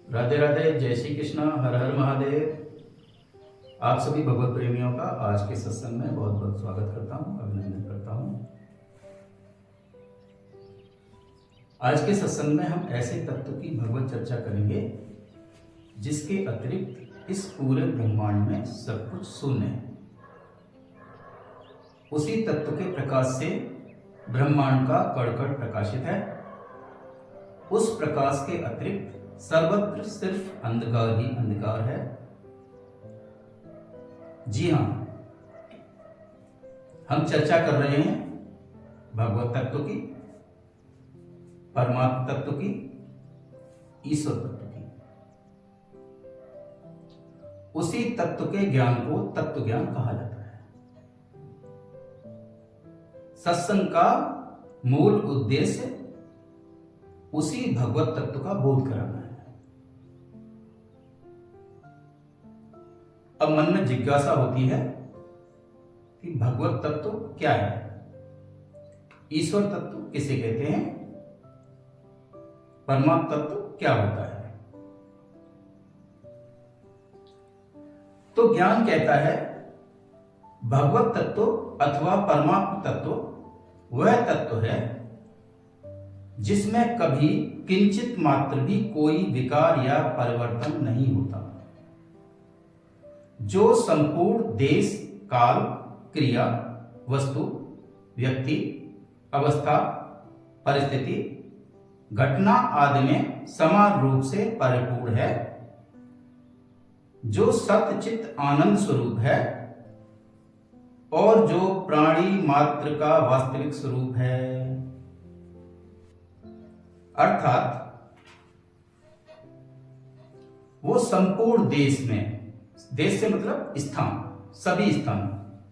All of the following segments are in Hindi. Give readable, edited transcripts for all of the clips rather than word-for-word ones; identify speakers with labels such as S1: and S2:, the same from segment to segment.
S1: राधे राधे, जय श्री कृष्णा, हर हर महादेव। आप सभी भगवत प्रेमियों का आज के सत्संग में बहुत बहुत स्वागत करता हूँ, अभिनंदन करता हूँ। आज के सत्संग में हम ऐसे तत्व की भगवत चर्चा करेंगे जिसके अतिरिक्त इस पूरे ब्रह्मांड में सब कुछ शून्य है। उसी तत्व के प्रकाश से ब्रह्मांड का कण-कण प्रकाशित है। उस प्रकाश के अतिरिक्त सर्वत्र सिर्फ अंधकार ही अंधकार है। जी हां, हम चर्चा कर रहे हैं भगवत तत्व की, परमात्मा तत्व की, ईश्वर तत्व की। उसी तत्व के ज्ञान को तत्व ज्ञान कहा जाता है। सत्संग का मूल उद्देश्य उसी भगवत तत्व का बोध कराना है। अब मन में जिज्ञासा होती है कि भगवत तत्व क्या है, ईश्वर तत्व किसे कहते हैं, परमात्मा तत्व क्या होता है। तो ज्ञान कहता है भगवत तत्व अथवा परमात्मा तत्व वह तत्व है जिसमें कभी किंचित मात्र भी कोई विकार या परिवर्तन नहीं होता, जो संपूर्ण देश, काल, क्रिया, वस्तु, व्यक्ति, अवस्था, परिस्थिति, घटना आदि में समान रूप से परिपूर्ण है, जो सत्चित आनंद स्वरूप है और जो प्राणी मात्र का वास्तविक स्वरूप है। अर्थात वो संपूर्ण देश में, देश से मतलब स्थान, सभी स्थान,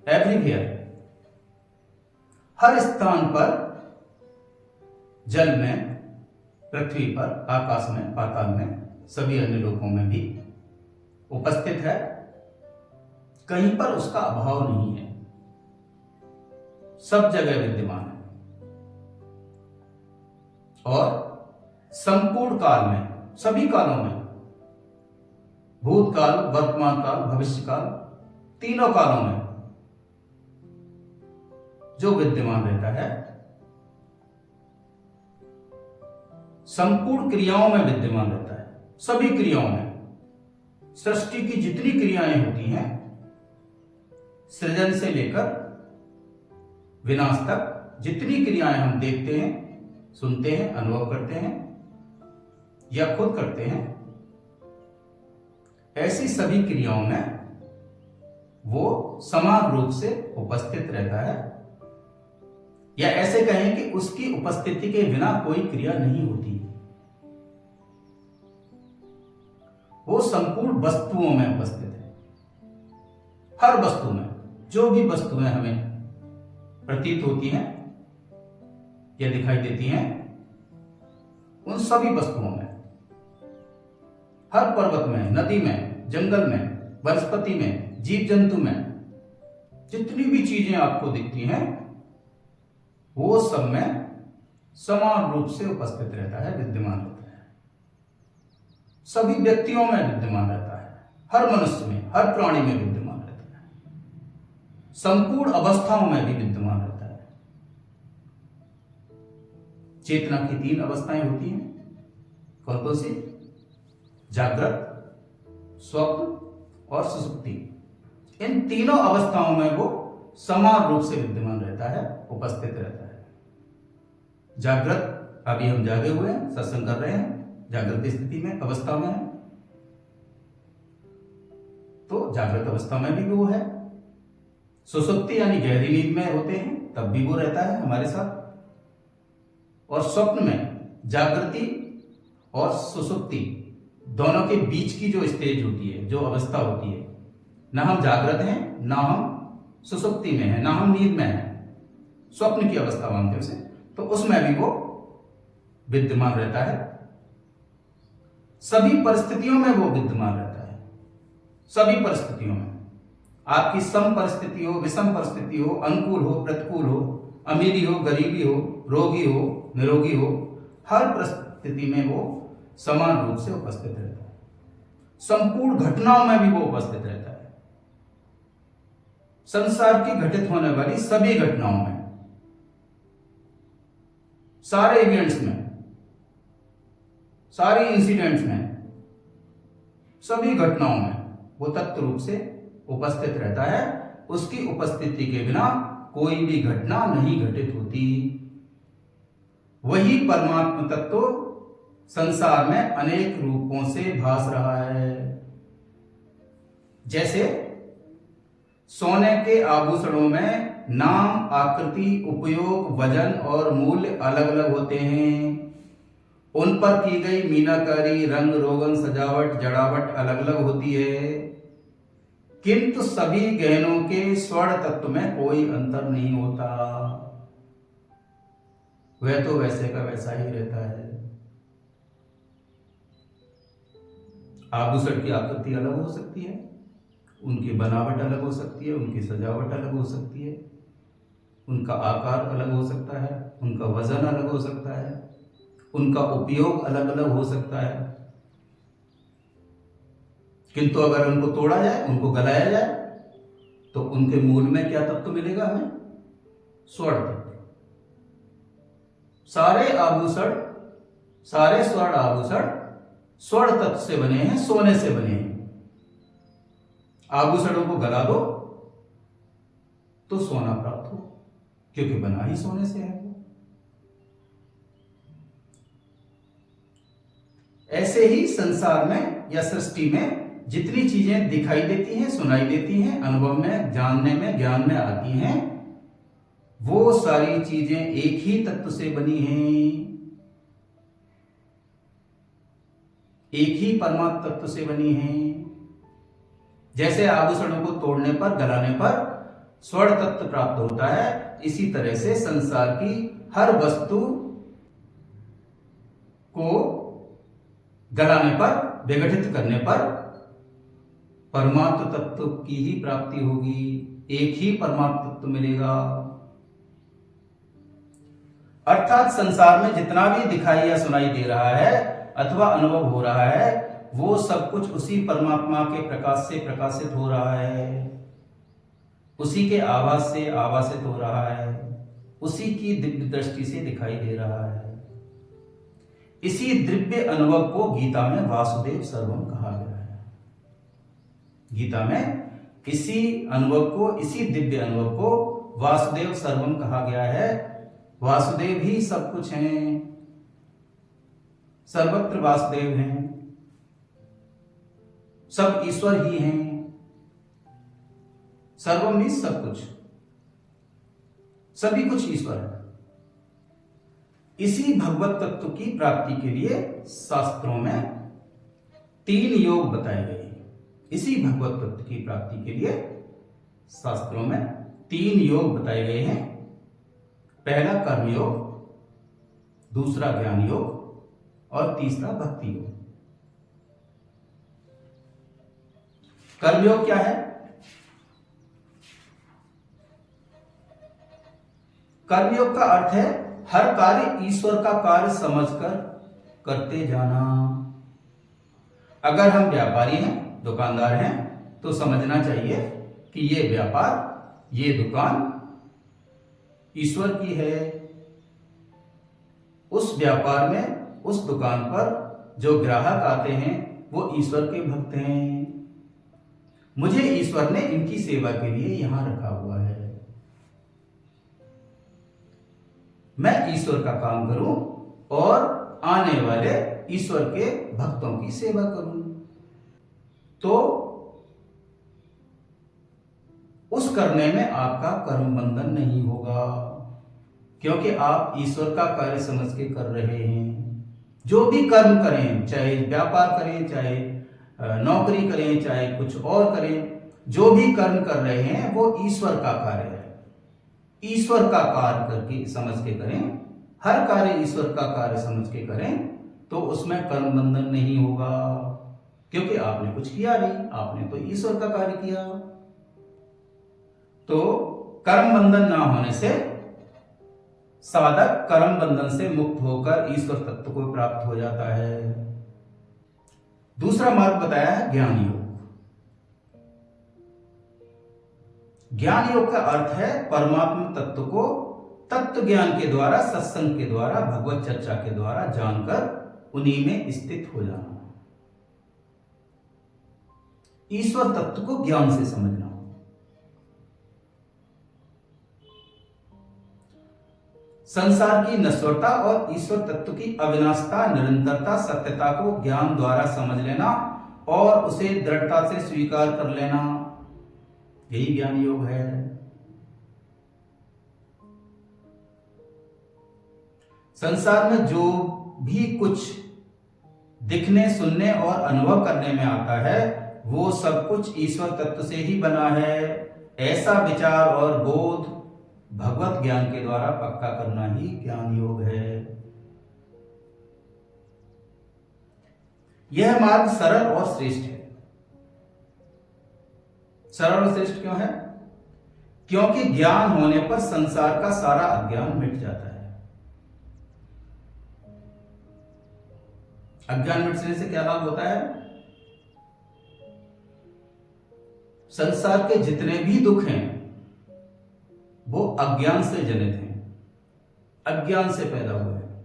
S1: एवरीवेयर, हर स्थान पर, जल में, पृथ्वी पर, आकाश में, पाताल में, सभी अन्य लोकों में भी उपस्थित है। कहीं पर उसका अभाव नहीं है, सब जगह विद्यमान है। और संपूर्ण काल में, सभी कालों में, भूतकाल, वर्तमान काल, भविष्य काल, तीनों कालों में जो विद्यमान रहता है, संपूर्ण क्रियाओं में विद्यमान रहता है। सभी क्रियाओं में, सृष्टि की जितनी क्रियाएं होती हैं, सृजन से लेकर विनाश तक, जितनी क्रियाएं हम देखते हैं, सुनते हैं, अनुभव करते हैं या खुद करते हैं, ऐसी सभी क्रियाओं में वो समान रूप से उपस्थित रहता है, या ऐसे कहें कि उसकी उपस्थिति के बिना कोई क्रिया नहीं होती। वो संपूर्ण वस्तुओं में उपस्थित है। हर वस्तु में, जो भी वस्तुएं हमें प्रतीत होती हैं या दिखाई देती हैं, उन सभी वस्तुओं में, हर पर्वत में, नदी में, जंगल में, वनस्पति में, जीव जंतु में, जितनी भी चीजें आपको दिखती हैं, वो सब में समान रूप से उपस्थित रहता है, विद्यमान रहता है। सभी व्यक्तियों में विद्यमान रहता है, हर मनुष्य में, हर प्राणी में विद्यमान रहता है, संपूर्ण अवस्थाओं में भी विद्यमान रहता है। चेतना की 3 अवस्थाएं होती हैं। कौन कौन सी? जागृत, स्वप्न और सुषुप्ति। इन तीनों अवस्थाओं में वो समान रूप से विद्यमान रहता है, उपस्थित रहता है। जागृत, अभी हम जागे हुए हैं, सत्संग कर रहे हैं, जागृत स्थिति में, अवस्था में है, तो जागृत अवस्था में भी वो है। सुषुप्ति यानी गहरी नींद में होते हैं, तब भी वो रहता है हमारे साथ। और स्वप्न में जागृति और सुषुप्ति दोनों के बीच की जो स्टेज होती है, जो अवस्था होती है, ना हम जागृत हैं, ना हम सुषुप्ति में हैं, ना हम नींद में हैं, स्वप्न की अवस्था मानते हैं उसे, तो उसमें भी वो विद्यमान रहता है। सभी परिस्थितियों में वो विद्यमान रहता है, सभी परिस्थितियों में। आपकी सम परिस्थिति हो, विषम परिस्थिति हो, अनुकूल हो, प्रतिकूल हो, अमीरी हो, गरीबी हो, रोगी हो, निरोगी हो, हर परिस्थिति में वो समान रूप से उपस्थित रहता है। संपूर्ण घटनाओं में भी वो उपस्थित रहता है। संसार की घटित होने वाली सभी घटनाओं में, सारे इवेंट्स में, सारे इंसिडेंट्स में, सभी घटनाओं में वो तत्व रूप से उपस्थित रहता है। उसकी उपस्थिति के बिना कोई भी घटना नहीं घटित होती। वही परमात्मा तत्व संसार में अनेक रूपों से भास रहा है। जैसे सोने के आभूषणों में नाम, आकृति, उपयोग, वजन और मूल्य अलग अलग होते हैं। उन पर की गई मीनाकारी, रंग रोगन, सजावट, जड़ावट अलग अलग होती है, किंतु सभी गहनों के स्वर्ण तत्व में कोई अंतर नहीं होता। वह तो वैसे का वैसा ही रहता है। आभूषण की आकृति अलग हो सकती है, उनकी बनावट अलग हो सकती है, उनकी सजावट अलग हो सकती है, उनका आकार अलग हो सकता है, उनका वजन अलग हो सकता है, उनका उपयोग अलग अलग हो सकता है, किंतु अगर उनको तोड़ा जाए, उनको गलाया जाए, तो उनके मूल में क्या तत्व मिलेगा हमें? स्वर्ण तत्व। सारे आभूषण, सारे स्वर्ण आभूषण स्वर्ण तत्व से बने हैं, सोने से बने हैं। आभूषणों को गला दो तो सोना प्राप्त हो, क्योंकि बना ही सोने से है। ऐसे ही संसार में या सृष्टि में जितनी चीजें दिखाई देती हैं, सुनाई देती हैं, अनुभव में, जानने में, ज्ञान में आती हैं, वो सारी चीजें एक ही तत्व से बनी हैं, एक ही परमात्मा तत्व से बनी हैं। जैसे आभूषणों को तोड़ने पर, गलाने पर स्वर्ण तत्व प्राप्त होता है, इसी तरह से संसार की हर वस्तु को गलाने पर, विघटित करने पर परमात्म तत्व की ही प्राप्ति होगी, एक ही परमात्म तत्व मिलेगा। अर्थात संसार में जितना भी दिखाई या सुनाई दे रहा है अथवा अनुभव हो रहा है, वो सब कुछ उसी परमात्मा के प्रकाश से प्रकाशित हो रहा है, उसी के आवाज से आवासित हो रहा है, उसी की दिव्य दृष्टि से दिखाई दे रहा है। इसी दिव्य अनुभव को गीता में वासुदेव सर्वम कहा गया है। गीता में इसी अनुभव को, इसी दिव्य अनुभव को वासुदेव सर्वम कहा गया है। वासुदेव ही सब कुछ हैं, सर्वत्र वासुदेव हैं, सब ईश्वर ही हैं, सर्वम ही सब कुछ, सभी कुछ ईश्वर है। इसी भगवत तत्व की प्राप्ति के लिए शास्त्रों में 3 योग बताए गए हैं। इसी भगवत तत्व की प्राप्ति के लिए शास्त्रों में 3 योग बताए गए हैं। पहला कर्म योग, दूसरा ज्ञान योग और तीसरा भक्ति योग। कर्मयोग क्या है? कर्मयोग का अर्थ है हर कार्य ईश्वर का कार्य समझकर करते जाना। अगर हम व्यापारी हैं, दुकानदार हैं, तो समझना चाहिए कि ये व्यापार, ये दुकान ईश्वर की है। उस व्यापार में, उस दुकान पर जो ग्राहक आते हैं वो ईश्वर के भक्त हैं। मुझे ईश्वर ने इनकी सेवा के लिए यहां रखा हुआ है। मैं ईश्वर का काम करूं और आने वाले ईश्वर के भक्तों की सेवा करूं, तो उस करने में आपका कर्म बंधन नहीं होगा, क्योंकि आप ईश्वर का कार्य समझ के कर रहे हैं। जो भी कर्म करें, चाहे व्यापार करें, चाहे नौकरी करें, चाहे कुछ और करें, जो भी कर्म कर रहे हैं वो ईश्वर का कार्य है। ईश्वर का कार्य करके समझ के करें, हर कार्य ईश्वर का कार्य समझ के करें, तो उसमें कर्म बंधन नहीं होगा, क्योंकि आपने कुछ किया नहीं, आपने तो ईश्वर का कार्य किया। तो कर्म बंधन ना होने से साधक कर्म बंधन से मुक्त होकर ईश्वर तत्व को प्राप्त हो जाता है। दूसरा मार्ग बताया है ज्ञान योग। ज्ञान योग का अर्थ है परमात्मा तत्व को तत्व ज्ञान के द्वारा, सत्संग के द्वारा, भगवत चर्चा के द्वारा जानकर उन्हीं में स्थित हो जाना। ईश्वर तत्व को ज्ञान से समझना। संसार की नश्वरता और ईश्वर तत्व की अविनाशता, निरंतरता, सत्यता को ज्ञान द्वारा समझ लेना और उसे दृढ़ता से स्वीकार कर लेना, यही ज्ञान योग है। संसार में जो भी कुछ दिखने, सुनने और अनुभव करने में आता है वो सब कुछ ईश्वर तत्व से ही बना है। ऐसा विचार और बोध भगवत ज्ञान के द्वारा पक्का करना ही ज्ञान योग है। यह मार्ग सरल और श्रेष्ठ है। सरल और श्रेष्ठ क्यों है? क्योंकि ज्ञान होने पर संसार का सारा अज्ञान मिट जाता है। अज्ञान मिटने से क्या लाभ होता है? संसार के जितने भी दुख हैं वो अज्ञान से जनित हैं, अज्ञान से पैदा हुए हैं।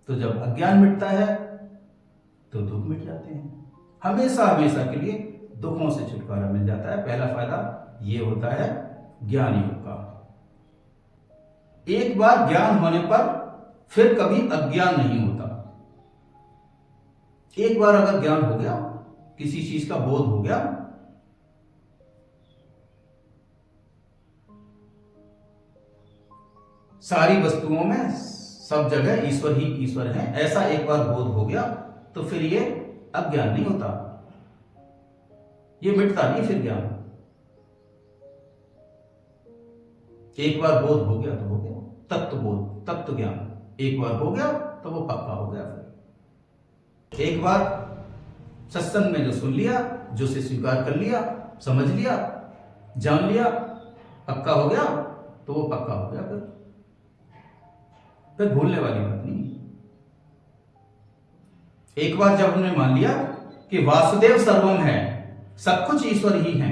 S1: तो जब अज्ञान मिटता है तो दुख मिट जाते हैं। हमेशा हमेशा के लिए दुखों से छुटकारा मिल जाता है। पहला फायदा ये होता है ज्ञान योग का। एक बार ज्ञान होने पर फिर कभी अज्ञान नहीं होता। एक बार अगर ज्ञान हो गया, किसी चीज का बोध हो गया, सारी वस्तुओं में सब जगह ईश्वर ही ईश्वर है, ऐसा एक बार बोध हो गया तो फिर ये अज्ञान नहीं होता, ये मिटता नहीं फिर ज्ञान। एक बार बोध हो गया तो हो गया, तत्व बोध, तत्व ज्ञान एक बार हो गया तो वो पक्का हो गया। फिर एक बार सत्संग में जो सुन लिया, जो से स्वीकार कर लिया, समझ लिया, जान लिया, पक्का हो गया तो वो पक्का हो गया। फिर भूलने वाली बात नहीं। एक बार जब हमने मान लिया कि वासुदेव सर्वम है, सब कुछ ईश्वर ही है,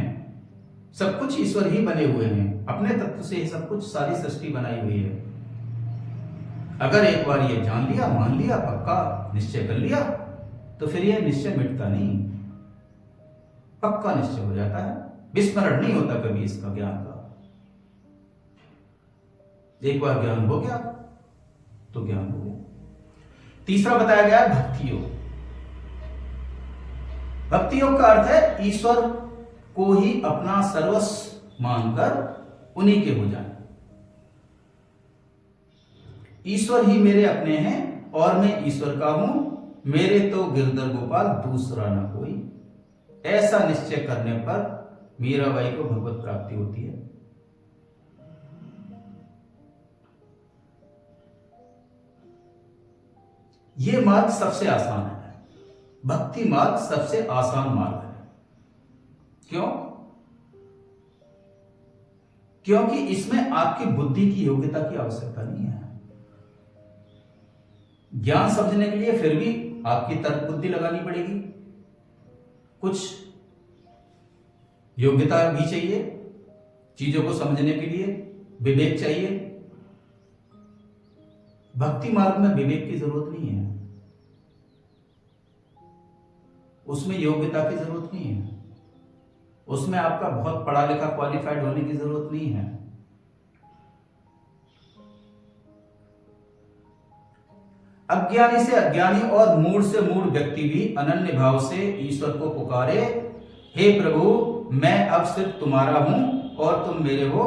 S1: सब कुछ ईश्वर ही बने हुए हैं, अपने तत्व से ही सब कुछ, सारी सृष्टि बनाई हुई है। अगर एक बार ये जान लिया, मान लिया, पक्का निश्चय कर लिया तो फिर ये निश्चय मिटता नहीं, पक्का निश्चय हो जाता है। विस्मरण नहीं होता कभी इसका, ज्ञान का। एक बार ज्ञान हो गया तो ज्ञान हो गया। तीसरा बताया गया है भक्ति योग। भक्ति योग का अर्थ है ईश्वर को ही अपना सर्वस्व मानकर उन्हीं के हो जाए। ईश्वर ही मेरे अपने हैं और मैं ईश्वर का हूं, मेरे तो गिरधर गोपाल दूसरा न कोई। ऐसा निश्चय करने पर मीराबाई को भगवत प्राप्ति होती है। यह मार्ग सबसे आसान है, भक्ति मार्ग सबसे आसान मार्ग है। क्यों? क्योंकि इसमें आपकी बुद्धि की योग्यता की आवश्यकता नहीं है। ज्ञान समझने के लिए फिर भी आपकी तर्क बुद्धि लगानी पड़ेगी, कुछ योग्यता भी चाहिए, चीजों को समझने के लिए विवेक चाहिए। भक्ति मार्ग में विवेक की जरूरत नहीं है, उसमें योग्यता की जरूरत नहीं है, उसमें आपका बहुत पढ़ा लिखा क्वालिफाइड होने की जरूरत नहीं है। अज्ञानी से अज्ञानी और मूढ़ से मूढ़ व्यक्ति भी अनन्य भाव से ईश्वर को पुकारे, हे प्रभु मैं अब सिर्फ तुम्हारा हूं और तुम मेरे हो,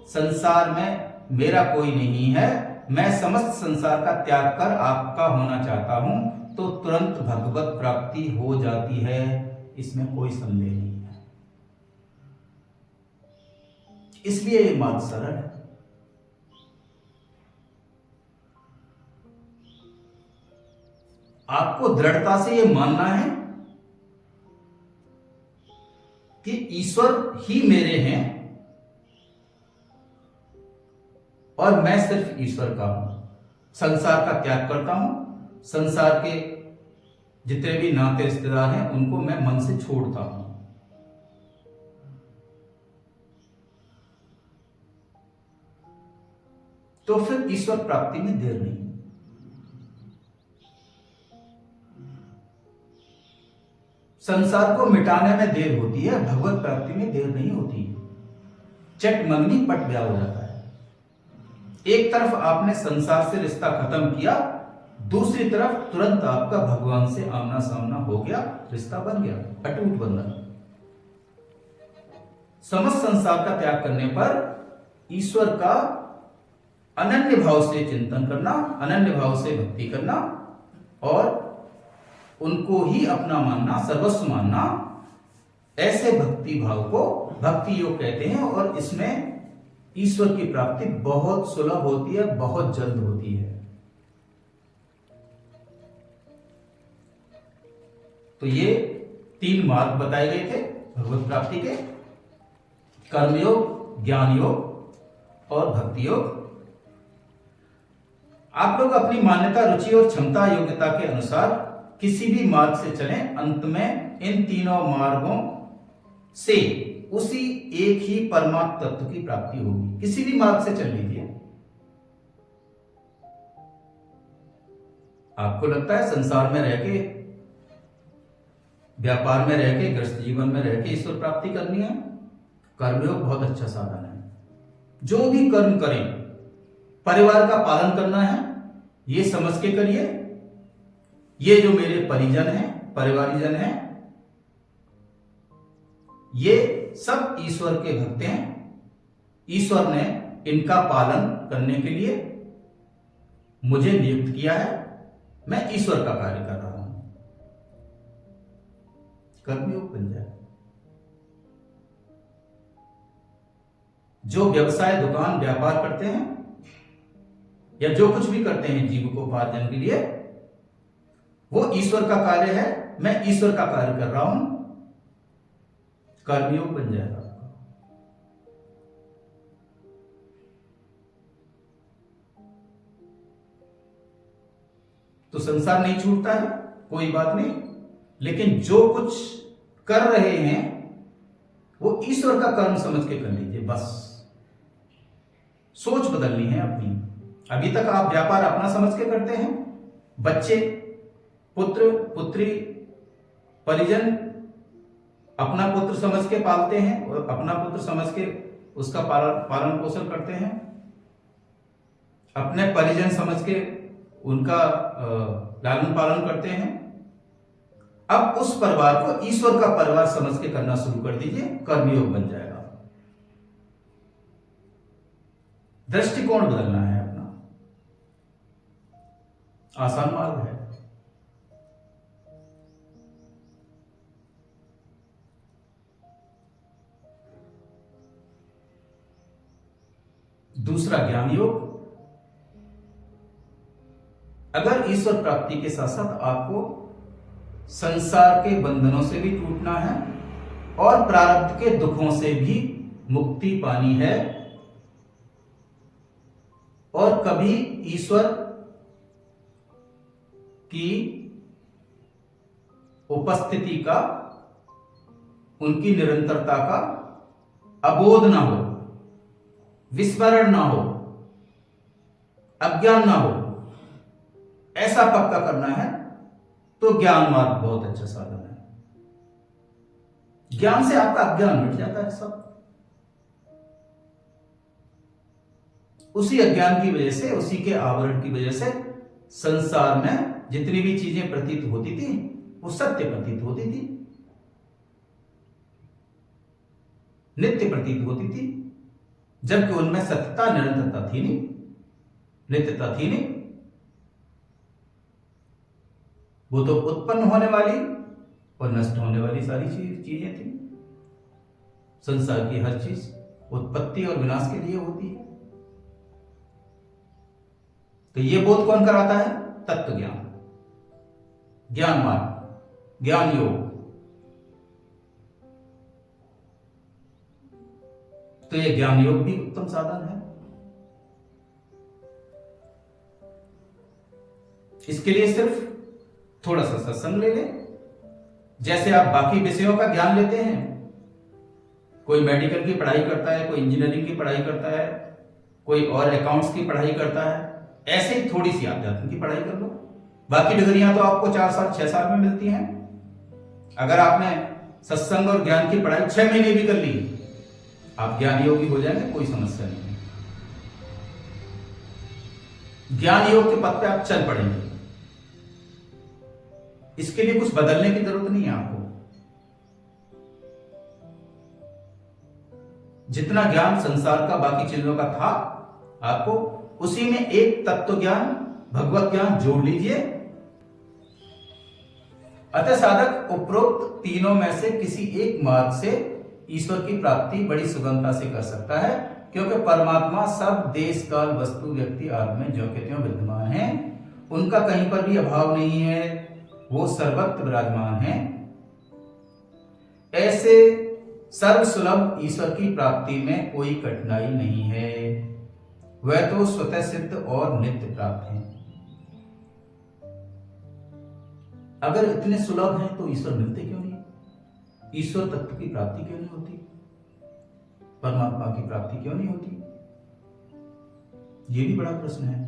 S1: संसार में मेरा कोई नहीं है, मैं समस्त संसार का त्याग कर आपका होना चाहता हूं, तो तुरंत भगवत प्राप्ति हो जाती है, इसमें कोई संदेह नहीं है। इसलिए ये मार्ग सरल है। आपको दृढ़ता से यह मानना है कि ईश्वर ही मेरे हैं और मैं सिर्फ ईश्वर का हूं, संसार का त्याग करता हूं, संसार के जितने भी नाते रिश्तेदार हैं उनको मैं मन से छोड़ता हूं। तो फिर ईश्वर प्राप्ति में देर नहीं। संसार को मिटाने में देर होती है, भगवत प्राप्ति में देर नहीं होती। चट मंगनी पट ब्याह हो जाता है। एक तरफ आपने संसार से रिश्ता खत्म किया, दूसरी तरफ तुरंत आपका भगवान से आमना सामना हो गया, रिश्ता बन गया, अटूट बंधन। समस्त संसार का त्याग करने पर ईश्वर का अनन्य भाव से चिंतन करना, अनन्य भाव से भक्ति करना और उनको ही अपना मानना, सर्वस्व मानना, ऐसे भक्ति भाव को भक्ति योग कहते हैं। और इसमें ईश्वर की प्राप्ति बहुत सुलभ होती है, बहुत जल्द होती है। तो ये 3 मार्ग बताए गए थे भगवत प्राप्ति के, कर्मयोग, ज्ञान योग और भक्ति योग। आप लोग अपनी मान्यता, रुचि और क्षमता, योग्यता के अनुसार किसी भी मार्ग से चलें, अंत में इन तीनों मार्गों से उसी एक ही परमात्म तत्व की प्राप्ति होगी। किसी भी मार्ग से चल लीजिए। आपको लगता है संसार में रह के, व्यापार में रह के, गृहस्थ जीवन में रह के ईश्वर प्राप्ति करनी है? कर्मयोग बहुत अच्छा साधन है। जो भी कर्म करें, परिवार का पालन करना है, ये समझ के करिए। ये जो मेरे परिजन हैं, परिवारीजन हैं, ये सब ईश्वर के भक्त हैं। ईश्वर ने इनका पालन करने के लिए मुझे नियुक्त किया है। मैं ईश्वर का कार्य कर रहा हूं। कर्मयोग बन जाए। जो व्यवसाय, दुकान, व्यापार करते हैं या जो कुछ भी करते हैं जीविकोपार्जन के लिए, वो ईश्वर का कार्य है। मैं ईश्वर का कार्य कर रहा हूं। कर्मयोग बन जाएगा। तो संसार नहीं छूटता है, कोई बात नहीं, लेकिन जो कुछ कर रहे हैं वो ईश्वर का कर्म समझ के कर लीजिए। बस सोच बदलनी है अपनी। अभी तक आप व्यापार अपना समझ के करते हैं। बच्चे, पुत्र, पुत्री, परिजन अपना पुत्र समझ के पालते हैं और अपना पुत्र समझ के उसका पालन पोषण करते हैं। अपने परिजन समझ के उनका लालन पालन करते हैं। अब उस परिवार को ईश्वर का परिवार समझ के करना शुरू कर दीजिए। कर्मयोग बन जाएगा। दृष्टिकोण बदलना है अपना। आसान मार्ग है। दूसरा, ज्ञान योग। अगर ईश्वर प्राप्ति के साथ साथ आपको संसार के बंधनों से भी टूटना है और प्रारब्ध के दुखों से भी मुक्ति पानी है और कभी ईश्वर की उपस्थिति का, उनकी निरंतरता का अबोध ना हो, विस्मरण ना हो, अज्ञान ना हो, ऐसा पक्का करना है, तो ज्ञान मार्ग बहुत अच्छा साधन है। ज्ञान से आपका अज्ञान मिट जाता है सब। उसी अज्ञान की वजह से, उसी के आवरण की वजह से संसार में जितनी भी चीजें प्रतीत होती थी वो सत्य प्रतीत होती थी, नित्य प्रतीत होती थी, जबकि उनमें सत्यता, निरंतरता थी नहीं, नित्यता थी नहीं। वो तो उत्पन्न होने वाली और नष्ट होने वाली सारी चीजें थी। संसार की हर चीज उत्पत्ति और विनाश के लिए होती है। तो ये बोध कौन कराता है? तत्व ज्ञान, ज्ञान मार्ग, ज्ञान योग। तो ये ज्ञान योग भी उत्तम साधन है। इसके लिए सिर्फ थोड़ा सा सत्संग ले लें। जैसे आप बाकी विषयों का ज्ञान लेते हैं, कोई मेडिकल की पढ़ाई करता है, कोई इंजीनियरिंग की पढ़ाई करता है, कोई और अकाउंट्स की पढ़ाई करता है, ऐसे ही थोड़ी सी आध्यात्म की पढ़ाई कर लो। बाकी डिग्रियां तो आपको 4 साल 6 साल में मिलती हैं। अगर आपने सत्संग और ज्ञान की पढ़ाई 6 महीने भी कर ली, आप ज्ञान योगी हो जाएंगे, कोई समस्या नहीं है। ज्ञान योग के पथ पे आप चल पड़ेंगे। इसके लिए कुछ बदलने की जरूरत नहीं है आपको। जितना ज्ञान संसार का बाकी चीजों का था, आपको उसी में एक तत्व ज्ञान, भगवत ज्ञान जोड़ लीजिए। अतः साधक उपरोक्त तीनों में से किसी एक मार्ग से ईश्वर की प्राप्ति बड़ी सुगमता से कर सकता है, क्योंकि परमात्मा सब देश काल वस्तु व्यक्ति आदि में ज्यों के त्यों विद्यमान है। उनका कहीं पर भी अभाव नहीं है, वो सर्वत्र विराजमान है। ऐसे सर्वसुलभ ईश्वर की प्राप्ति में कोई कठिनाई नहीं है। वह तो स्वतः सिद्ध और नित्य प्राप्त है। अगर इतने सुलभ हैं तो ईश्वर मिलते क्यों नहीं? ईश्वर तत्व की प्राप्ति क्यों नहीं होती? परमात्मा की प्राप्ति क्यों नहीं होती? यह भी बड़ा प्रश्न है।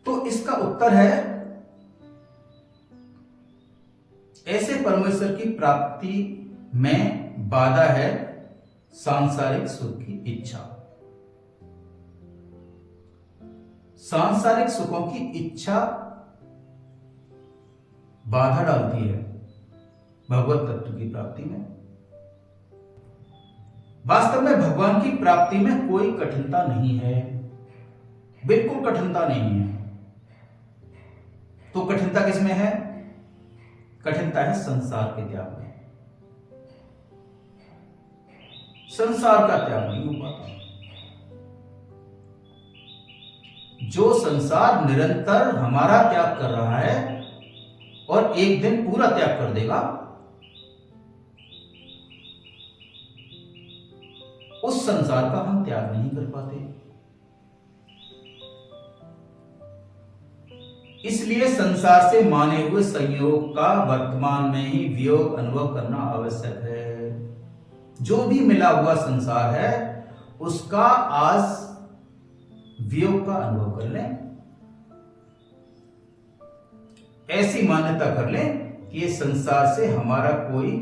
S1: तो इसका उत्तर है, ऐसे परमेश्वर की प्राप्ति में बाधा है सांसारिक सुख की इच्छा। सांसारिक सुखों की इच्छा बाधा डालती है भगवत तत्व की प्राप्ति में। वास्तव में भगवान की प्राप्ति में कोई कठिनता नहीं है, बिल्कुल कठिनता नहीं है। तो कठिनता किसमें है? कठिनता है संसार के त्याग में। संसार का त्याग नहीं हो पाता। जो संसार निरंतर हमारा त्याग कर रहा है और एक दिन पूरा त्याग कर देगा, उस संसार का हम त्याग नहीं कर पाते। इसलिए संसार से माने हुए संयोग का वर्तमान में ही वियोग अनुभव करना आवश्यक है। जो भी मिला हुआ संसार है उसका आज वियोग का अनुभव कर लें। ऐसी मान्यता कर लें कि ये संसार से हमारा कोई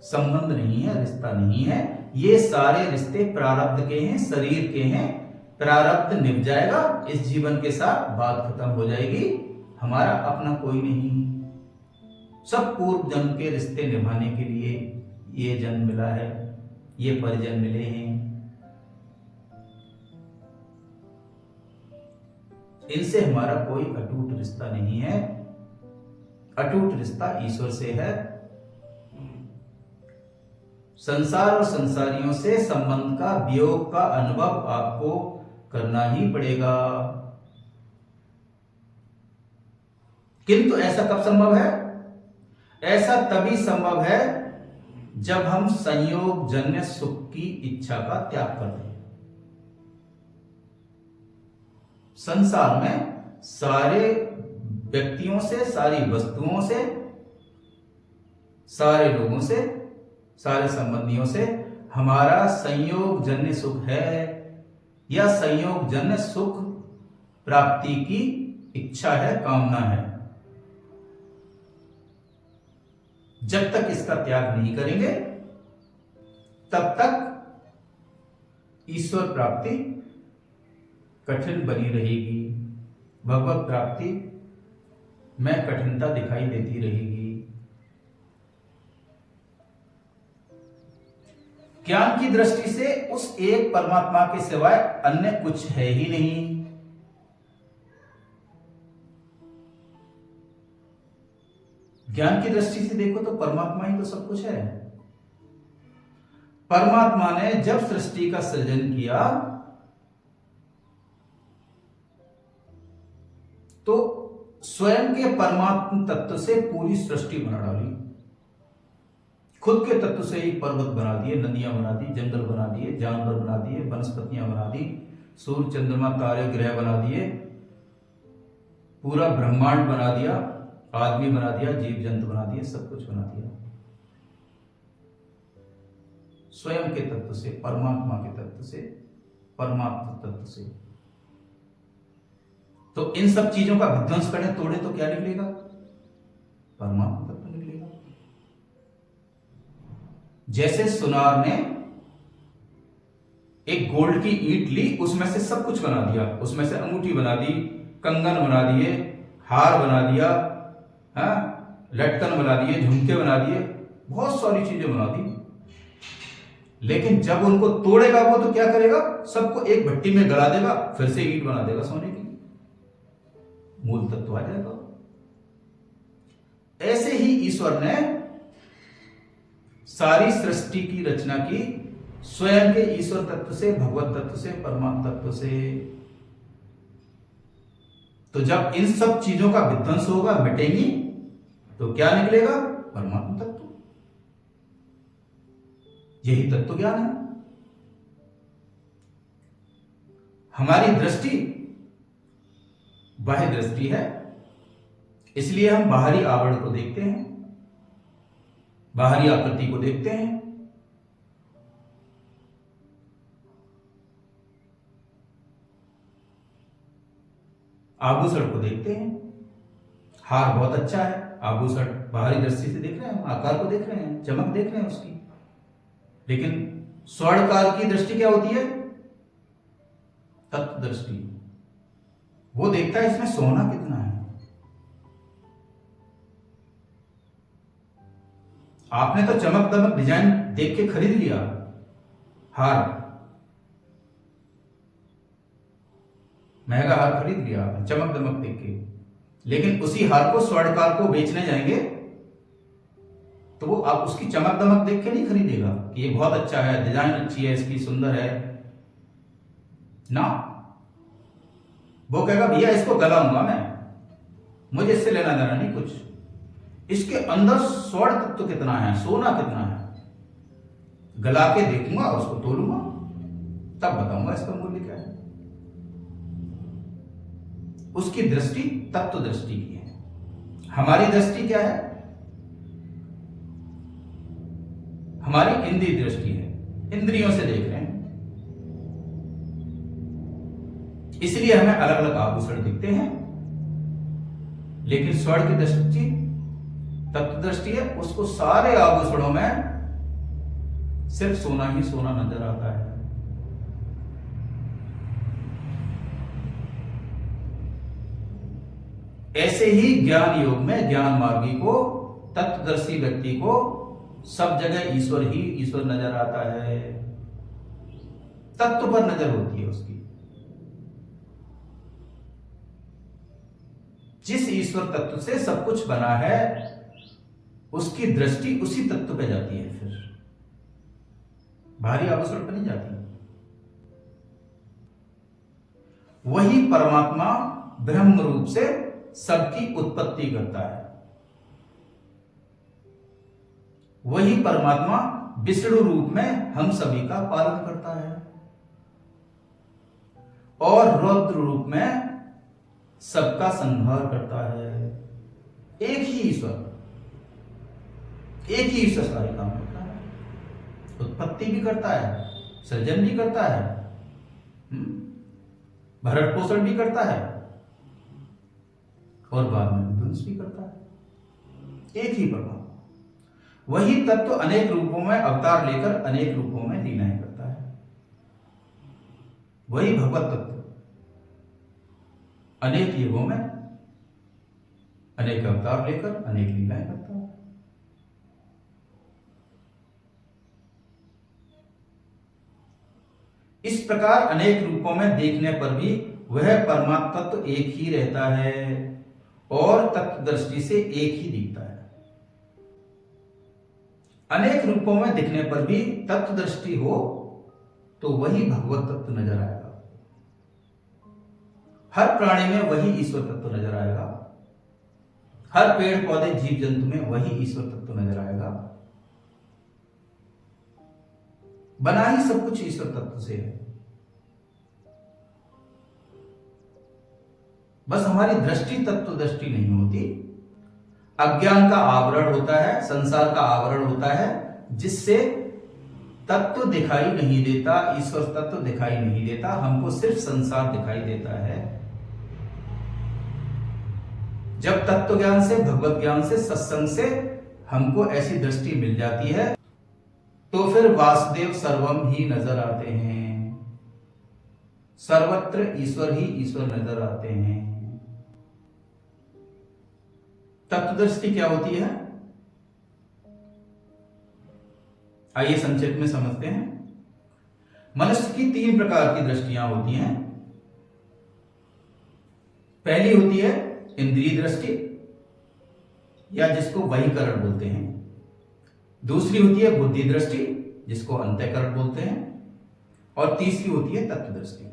S1: संबंध नहीं है, रिश्ता नहीं है। ये सारे रिश्ते प्रारब्ध के हैं, शरीर के हैं। प्रारब्ध निभ जाएगा, इस जीवन के साथ बात खत्म हो जाएगी। हमारा अपना कोई नहीं। सब पूर्व जन्म के रिश्ते निभाने के लिए ये जन्म मिला है, ये परिजन मिले हैं। इनसे हमारा कोई अटूट रिश्ता नहीं है। अटूट रिश्ता ईश्वर से है। संसार और संसारियों से संबंध का, वियोग का अनुभव आपको करना ही पड़ेगा। किंतु ऐसा कब संभव है? ऐसा तभी संभव है जब हम संयोग जन्य सुख की इच्छा का त्याग कर दें। संसार में सारे व्यक्तियों से, सारी वस्तुओं से, सारे लोगों से, सारे संबंधियों से हमारा संयोग जन्य सुख है या संयोग जन्य सुख प्राप्ति की इच्छा है, कामना है। जब तक इसका त्याग नहीं करेंगे तब तक ईश्वर प्राप्ति कठिन बनी रहेगी। भगवत प्राप्ति में कठिनता दिखाई देती रहेगी। ज्ञान की दृष्टि से उस एक परमात्मा के सिवाय अन्य कुछ है ही नहीं। ज्ञान की दृष्टि से देखो तो परमात्मा ही तो सब कुछ है। परमात्मा ने जब सृष्टि का सृजन किया तो स्वयं के परमात्म तत्व से पूरी सृष्टि बना डाली। खुद के तत्व से ही पर्वत बना दिए, नदियां बना दी, जंगल बना दिए, जानवर बना दिए, वनस्पतियां बना दी, सूर्य चंद्रमा तारे ग्रह बना दिए, पूरा ब्रह्मांड बना दिया, आदमी बना दिया, जीव जंतु बना दिए, सब कुछ बना दिया स्वयं के तत्व से, परमात्मा के तत्व से, परमात्मा तत्व से। तो इन सब चीजों का विध्वंस करें, तोड़े तो क्या निकलेगा? परमात्मा तत्व निकलेगा। जैसे सुनार ने एक गोल्ड की ईंट ली, उसमें से सब कुछ बना दिया, उसमें से अंगूठी बना दी, कंगन बना दिए, हार बना दिया, लटकन बना दिए, झुमके बना दिए, बहुत सारी चीजें बना दी। लेकिन जब उनको तोड़ेगा वो तो क्या करेगा? सबको एक भट्टी में गला देगा, फिर से ईंट बना देगा सोने की, मूल तत्व आ जाएगा। ऐसे ही ईश्वर ने सारी सृष्टि की रचना की स्वयं के ईश्वर तत्व से, भगवत तत्व से, परमात्मा तत्व से। तो जब इन सब चीजों का विध्वंस होगा, मिटेंगी, तो क्या निकलेगा? परमात्मा तत्व। यही तत्व ज्ञान है। हमारी दृष्टि बाह्य दृष्टि है, इसलिए हम बाहरी आवरण को देखते हैं, बाहरी आकृति को देखते हैं। आभूषण को देखते हैं, हार बहुत अच्छा है, आभूषण बाहरी दृष्टि से देख रहे हैं, आकार को देख रहे हैं, चमक देख रहे हैं उसकी। लेकिन स्वर्णकार की दृष्टि क्या होती है? तत्व दृष्टि। वो देखता है इसमें सोना कितना है। आपने तो चमक दमक डिजाइन देख के खरीद लिया हार, महंगा हार खरीद लिया चमक दमक देख के, लेकिन उसी हार को स्वर्णकार को बेचने जाएंगे तो वो आप उसकी चमक दमक देख के नहीं खरीदेगा कि ये बहुत अच्छा है, डिजाइन अच्छी है इसकी, सुंदर है ना। वो कहेगा भैया इसको गलाऊंगा मैं, मुझे इससे लेना देना नहीं कुछ, इसके अंदर स्वर्ण तत्व कितना है, सोना कितना है, गला के देखूंगा, उसको तोलूंगा, तब बताऊंगा इसका मूल्य क्या है। उसकी दृष्टि तत्व दृष्टि की है। हमारी दृष्टि क्या है? हमारी इंद्रिय दृष्टि है, इंद्रियों से देख रहे हैं, इसलिए हमें अलग अलग आभूषण दिखते हैं। लेकिन स्वर्ण की दृष्टि तत्व दृष्टि है, उसको सारे आभूषणों में सिर्फ सोना ही सोना नजर आता है। ऐसे ही ज्ञान योग में ज्ञान मार्गी को, तत्वदर्शी व्यक्ति को सब जगह ईश्वर ही ईश्वर नजर आता है, तत्व पर नजर होती है उसकी। जिस ईश्वर तत्व से सब कुछ बना है उसकी दृष्टि उसी तत्व पे जाती है, फिर बाहरी आभूषण पर नहीं जाती। वही परमात्मा ब्रह्म रूप से सबकी उत्पत्ति करता है, वही परमात्मा विष्णु रूप में हम सभी का पालन करता है, और रुद्र रूप में सबका संहार करता है। एक ही ईश्वर, एक ही ईश्वर सारे काम करता है, उत्पत्ति भी करता है, सृजन भी करता है, भरण पोषण भी करता है, और बाद में विध्वंस भी करता है। एक ही परमात्मा, वही तत्व अनेक रूपों में अवतार लेकर अनेक रूपों में लीलाएं करता है। वही भगवत तत्व अनेक युगों में अनेक अवतार लेकर अनेक लीलाएं करता है। इस प्रकार अनेक रूपों में देखने पर भी वह परमात्मा तत्व एक ही रहता है और तत्व दृष्टि से एक ही दिखता है। अनेक रूपों में दिखने पर भी तत्व दृष्टि हो तो वही भगवत तत्व नजर आएगा, हर प्राणी में वही ईश्वर तत्व नजर आएगा, हर पेड़ पौधे जीव जंतु में वही ईश्वर तत्व नजर आएगा। बना ही सब कुछ ईश्वर तत्व से है। बस हमारी दृष्टि तत्व दृष्टि नहीं होती, अज्ञान का आवरण होता है, संसार का आवरण होता है, जिससे तत्व दिखाई नहीं देता, ईश्वर तत्व दिखाई नहीं देता, हमको सिर्फ संसार दिखाई देता है। जब तत्व ज्ञान से, भगवत ज्ञान से, सत्संग से हमको ऐसी दृष्टि मिल जाती है तो फिर वासुदेव सर्वम ही नजर आते हैं, सर्वत्र ईश्वर ही ईश्वर नजर आते हैं। तत्व दृष्टि क्या होती है, आइए संक्षेप में समझते हैं। मनुष्य की 3 प्रकार की दृष्टियां होती हैं। पहली होती है इंद्रिय दृष्टि, या जिसको वहीकरण बोलते हैं। दूसरी होती है बुद्धि दृष्टि, जिसको अंतःकरण बोलते हैं। और तीसरी होती है तत्व दृष्टि,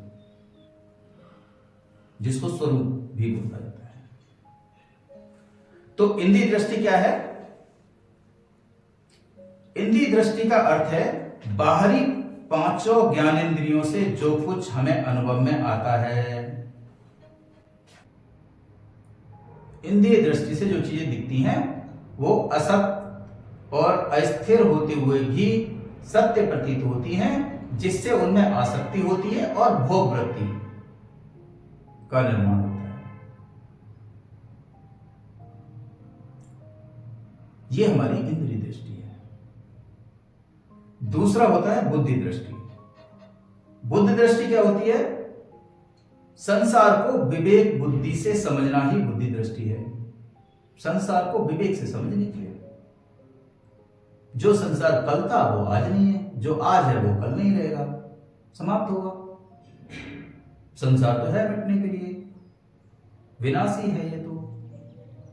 S1: जिसको स्वरूप भी बोला जाता है। तो इंद्रिय दृष्टि क्या है? इंद्रिय दृष्टि का अर्थ है बाहरी 5 ज्ञानेंद्रियों से जो कुछ हमें अनुभव में आता है। इंद्रिय दृष्टि से जो चीजें दिखती हैं वो असत और अस्थिर होते हुए भी सत्य प्रतीत होती हैं, जिससे उनमें आसक्ति होती है और भोग वृत्ति का निर्माण होता है। ये हमारी इंद्रिय दृष्टि है। दूसरा होता है बुद्धि दृष्टि। बुद्धि दृष्टि क्या होती है? संसार को विवेक बुद्धि से समझना ही बुद्धि दृष्टि है। संसार को विवेक से समझने के लिए, जो संसार कल था वो आज नहीं है, जो आज है वो कल नहीं रहेगा, समाप्त होगा। संसार तो है मिटने के लिए, विनाशी है ये, तो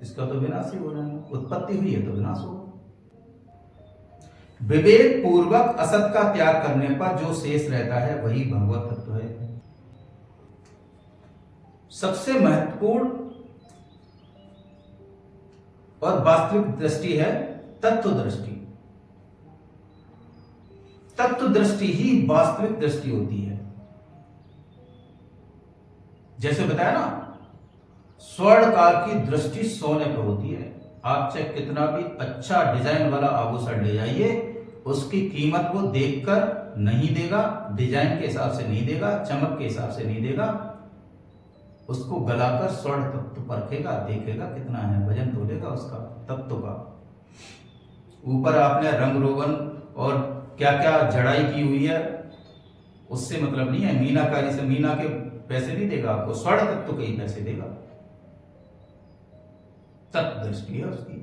S1: इसका तो विनाश ही होना है। उत्पत्ति हुई है तो विनाश होगा। विवेक पूर्वक असत का त्याग करने पर जो शेष रहता है वही भगवत तत्व है। सबसे महत्वपूर्ण और वास्तविक दृष्टि है तत्व दृष्टि। तत्व दृष्टि ही वास्तविक दृष्टि होती है। जैसे बताया ना, स्वर्णकार की दृष्टि सोने पर होती है। आप चाहे कितना भी अच्छा डिजाइन वाला आभूषण ले जाइए, उसकी कीमत वो देखकर नहीं देगा, डिजाइन के हिसाब से नहीं देगा, चमक के हिसाब से नहीं देगा। उसको गलाकर स्वर्ण तत्व परखेगा, देखेगा कितना है, वजन तोलेगा उसका तत्व का। ऊपर आपने रंग रोगन और क्या क्या जड़ाई की हुई है, उससे मतलब नहीं है। मीनाकारी से मीना के पैसे नहीं देगा आपको, स्वर्ण तत्व के ही पैसे देगा। तत्व दृष्टि है उसकी।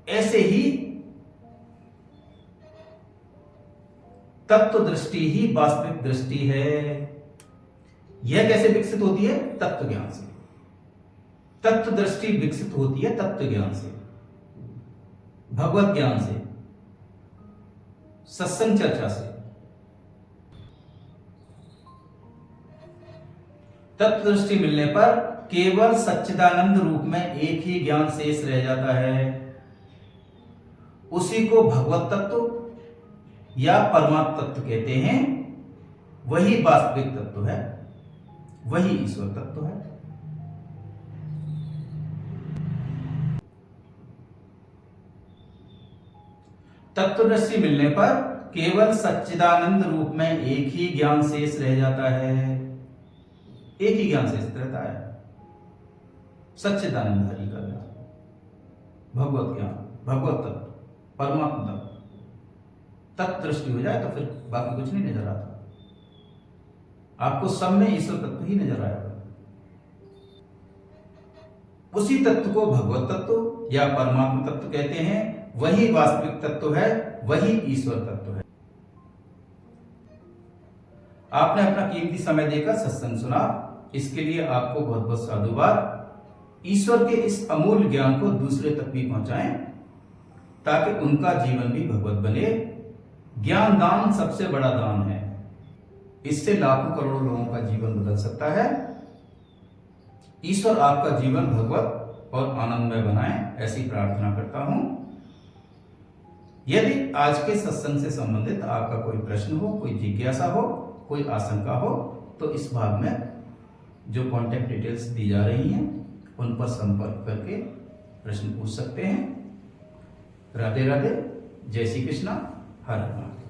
S1: ऐसे ही तत्व दृष्टि ही वास्तविक दृष्टि है। यह कैसे विकसित होती है? तत्व ज्ञान से। तत्व दृष्टि विकसित होती है तत्व ज्ञान से, भगवत ज्ञान से, सत्संग चर्चा से। तत्व दृष्टि मिलने पर केवल सच्चिदानंद रूप में एक ही ज्ञान शेष रह जाता है। उसी को भगवत तत्व या परमात्म तत्व कहते हैं। वही वास्तविक तत्व है, वही ईश्वर तत्व है। तत्व दृष्टि मिलने पर केवल सच्चिदानंद रूप में एक ही ज्ञान शेष रह जाता है। एक ही ज्ञान शेष रहता है, सच्चिदानंद हरि का ज्ञान, भगवत ज्ञान, भगवत तत्व, परमात्मा तत्व। तत्व दृष्टि हो जाए तो फिर बाकी कुछ नहीं नजर आता। आपको सब में ईश्वर तत्व ही नजर आएगा। उसी तत्व को भगवत तत्व या परमात्मा तत्व कहते हैं। वही वास्तविक तत्व है, वही ईश्वर तत्व है। आपने अपना कीमती समय देकर सत्संग सुना, इसके लिए आपको बहुत बहुत साधुवाद। ईश्वर के इस अमूल्य ज्ञान को दूसरे तक भी पहुंचाएं, ताकि उनका जीवन भी भगवत बने। ज्ञान दान सबसे बड़ा दान है। इससे लाखों करोड़ों लोगों का जीवन बदल सकता है। ईश्वर आपका जीवन भगवत और आनंदमय बनाए, ऐसी प्रार्थना करता हूं। यदि आज के सत्संग से संबंधित आपका कोई प्रश्न हो, कोई जिज्ञासा हो, कोई आशंका हो, तो इस भाग में जो कॉन्टैक्ट डिटेल्स दी जा रही हैं उन पर संपर्क करके प्रश्न पूछ सकते हैं। राधे राधे, जय श्री कृष्णा, हर हर महादेव।